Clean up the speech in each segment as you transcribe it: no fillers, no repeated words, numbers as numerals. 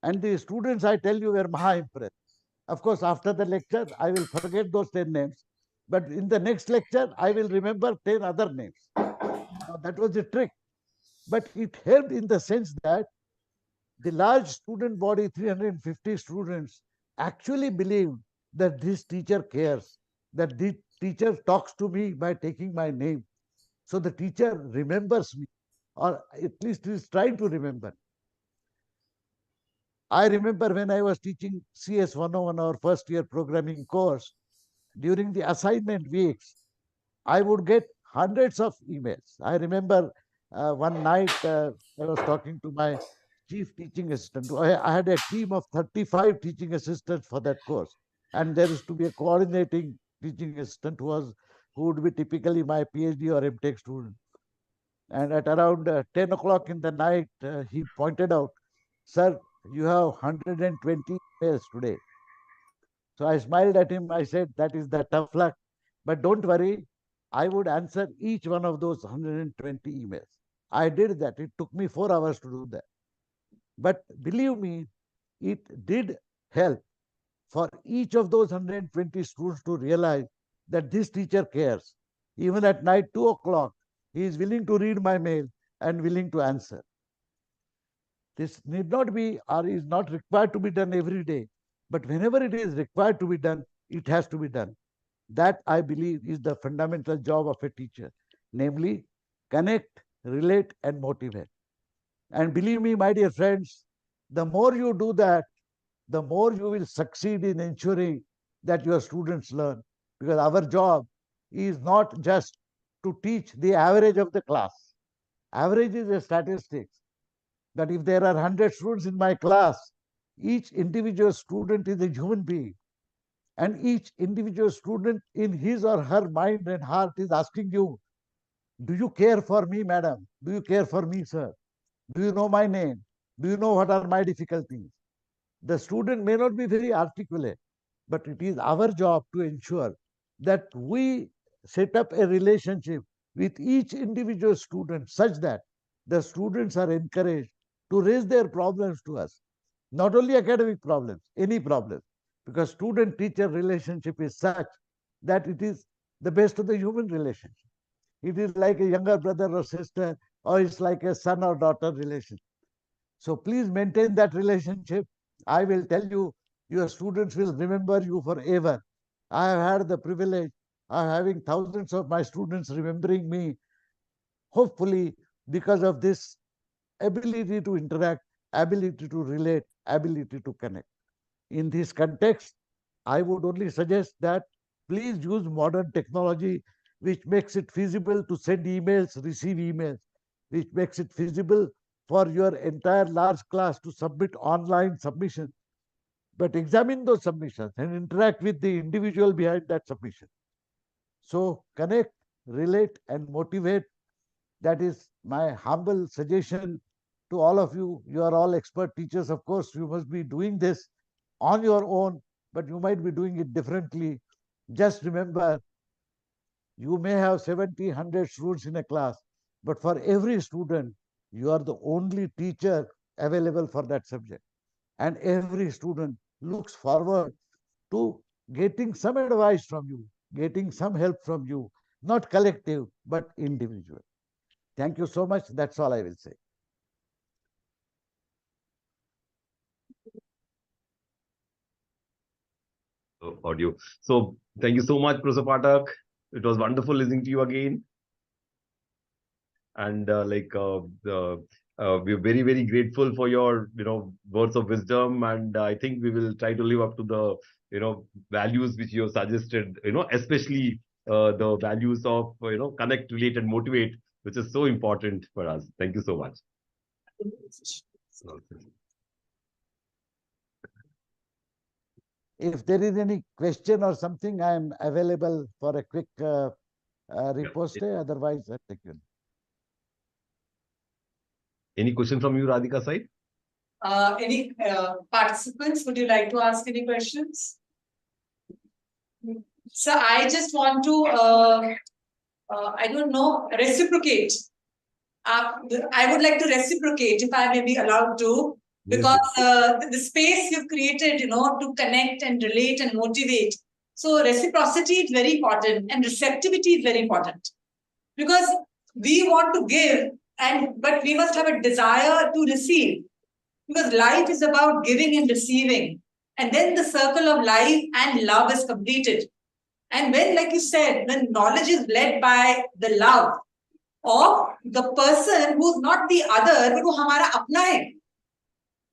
And the students, I tell you, were maha impressed. Of course, after the lecture, I will forget those 10 names. But in the next lecture, I will remember 10 other names. Now, that was the trick. But it helped in the sense that the large student body, 350 students, actually believed that this teacher cares, that this teacher talks to me by taking my name. So the teacher remembers me, or at least is trying to remember. I remember when I was teaching CS 101, our first year programming course, during the assignment weeks, I would get hundreds of emails. I remember one night I was talking to my chief teaching assistant. I had a team of 35 teaching assistants for that course. And there is to be a coordinating teaching assistant who would be typically my PhD or MTech student. And at around 10 o'clock in the night, he pointed out, "Sir, you have 120 emails today." So I smiled at him. I said, "That is the tough luck. But don't worry, I would answer each one of those 120 emails." I did that. It took me 4 hours to do that. But believe me, it did help for each of those 120 students to realize that this teacher cares. Even at night, 2 o'clock, he is willing to read my mail and willing to answer. This need not be or is not required to be done every day. But whenever it is required to be done, it has to be done. That, I believe, is the fundamental job of a teacher, namely, connect, relate, and motivate. And believe me, my dear friends, the more you do that, the more you will succeed in ensuring that your students learn. Because our job is not just to teach the average of the class. Average is a statistics. That if there are 100 students in my class, each individual student is a human being. And each individual student in his or her mind and heart is asking you, "Do you care for me, madam? Do you care for me, sir? Do you know my name? Do you know what are my difficulties?" The student may not be very articulate, but it is our job to ensure that we set up a relationship with each individual student such that the students are encouraged to raise their problems to us. Not only academic problems, any problems. Because student-teacher relationship is such that it is the best of the human relationship. It is like a younger brother or sister, or it's like a son or daughter relationship. So please maintain that relationship. I will tell you, your students will remember you forever. I have had the privilege of having thousands of my students remembering me, hopefully because of this ability to interact, ability to relate, ability to connect. In this context, I would only suggest that please use modern technology which makes it feasible to send emails, receive emails, which makes it feasible for your entire large class to submit online submission. But examine those submissions and interact with the individual behind that submission. So connect, relate, and motivate. That is my humble suggestion to all of you. You are all expert teachers. Of course, you must be doing this on your own, but you might be doing it differently. Just remember, you may have 70, 100 students in a class, but for every student, you are the only teacher available for that subject. And every student looks forward to getting some advice from you, getting some help from you, not collective, but individual. Thank you so much. That's all I will say. Audio. So thank you so much, Professor Phatak. It was wonderful listening to you again. And we're very, very grateful for your, words of wisdom. And I think we will try to live up to the, values which you have suggested, especially the values of, connect, relate, and motivate, which is so important for us. Thank you so much. If there is any question or something, I am available for a quick riposte. Otherwise, I take you. Any question from you, Radhika side? Any participants, would you like to ask any questions? So I just want to, I don't know, reciprocate. I would like to reciprocate, if I may be allowed to, Yes, because yes. the space you've created, to connect and relate and motivate. So reciprocity is very important and receptivity is very important, because we want to give, but we must have a desire to receive, because life is about giving and receiving, and then the circle of life and love is completed. And when, like you said, when knowledge is led by the love of the person who's not the other but वो हमारा अपना है,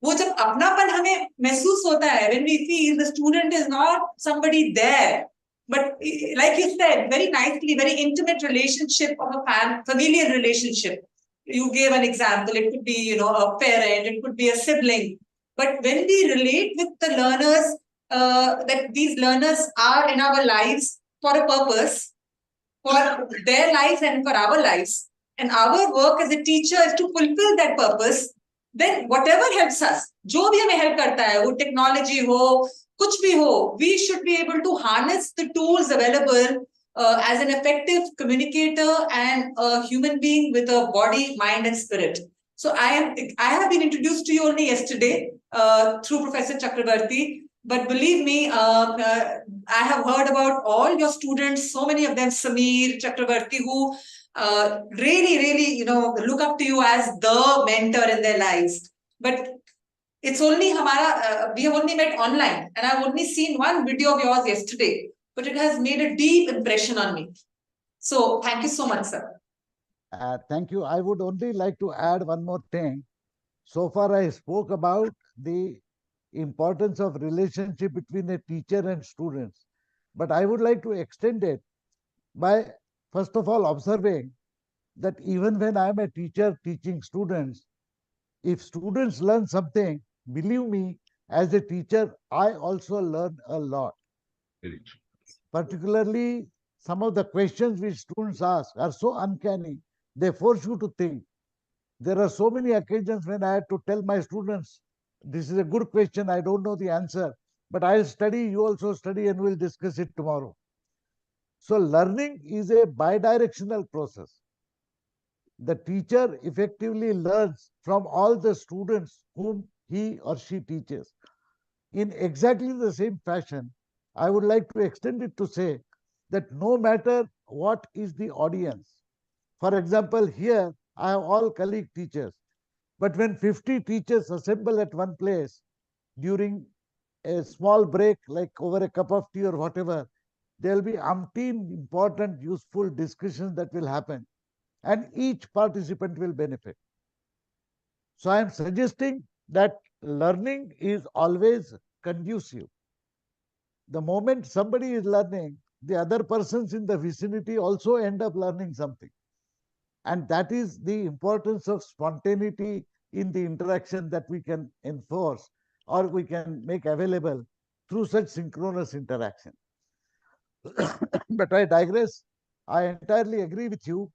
वो जब अपनापन हमें महसूस होता है, when we feel the student is not somebody there, but like you said very nicely, very intimate relationship of a familial relationship. You gave an example. It could be, a parent, it could be a sibling. But when we relate with the learners, that these learners are in our lives for a purpose, for their lives and for our lives, and our work as a teacher is to fulfill that purpose, then whatever helps us, जो भी हमें help करता है, वो technology हो, कुछ भी हो, we should be able to harness the tools available as an effective communicator and a human being with a body, mind, and spirit. So I have been introduced to you only yesterday through Professor Chakravarti, but believe me, I have heard about all your students, so many of them, Samir, Chakravarti, who really, really, look up to you as the mentor in their lives. But it's only we have only met online, and I've only seen one video of yours yesterday, but it has made a deep impression on me. So thank you so much, sir. Thank you. I would only like to add one more thing. So far, I spoke about the importance of relationship between a teacher and students. But I would like to extend it by, first of all, observing that even when I am a teacher teaching students, if students learn something, believe me, as a teacher, I also learn a lot. Very true. Particularly, some of the questions which students ask are so uncanny, they force you to think. There are so many occasions when I had to tell my students, this is a good question, I don't know the answer, but I'll study, you also study, and we'll discuss it tomorrow. So learning is a bidirectional process. The teacher effectively learns from all the students whom he or she teaches. In exactly the same fashion, I would like to extend it to say that no matter what is the audience, for example, here I have all colleague teachers, but when 50 teachers assemble at one place during a small break, like over a cup of tea or whatever, there will be umpteen important, useful discussions that will happen, and each participant will benefit. So I am suggesting that learning is always conducive. The moment somebody is learning, the other persons in the vicinity also end up learning something. And that is the importance of spontaneity in the interaction that we can enforce or we can make available through such synchronous interaction. But I digress. I entirely agree with you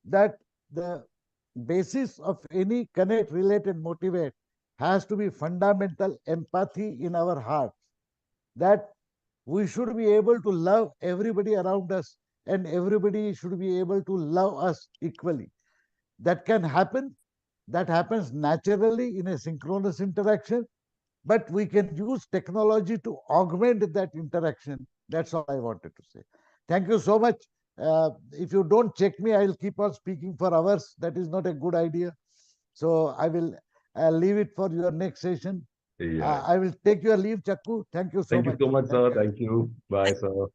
that the basis of any connect, relate, and motivate has to be fundamental empathy in our hearts. That we should be able to love everybody around us and everybody should be able to love us equally. That can happen. That happens naturally in a synchronous interaction, but we can use technology to augment that interaction. That's all I wanted to say. Thank you so much. If you don't check me, I'll keep on speaking for hours. That is not a good idea. So I will leave it for your next session. Yeah. I will take your leave, Chakku. Thank you so Thank you much. so much, Thank sir. you. Thank you. Bye, sir.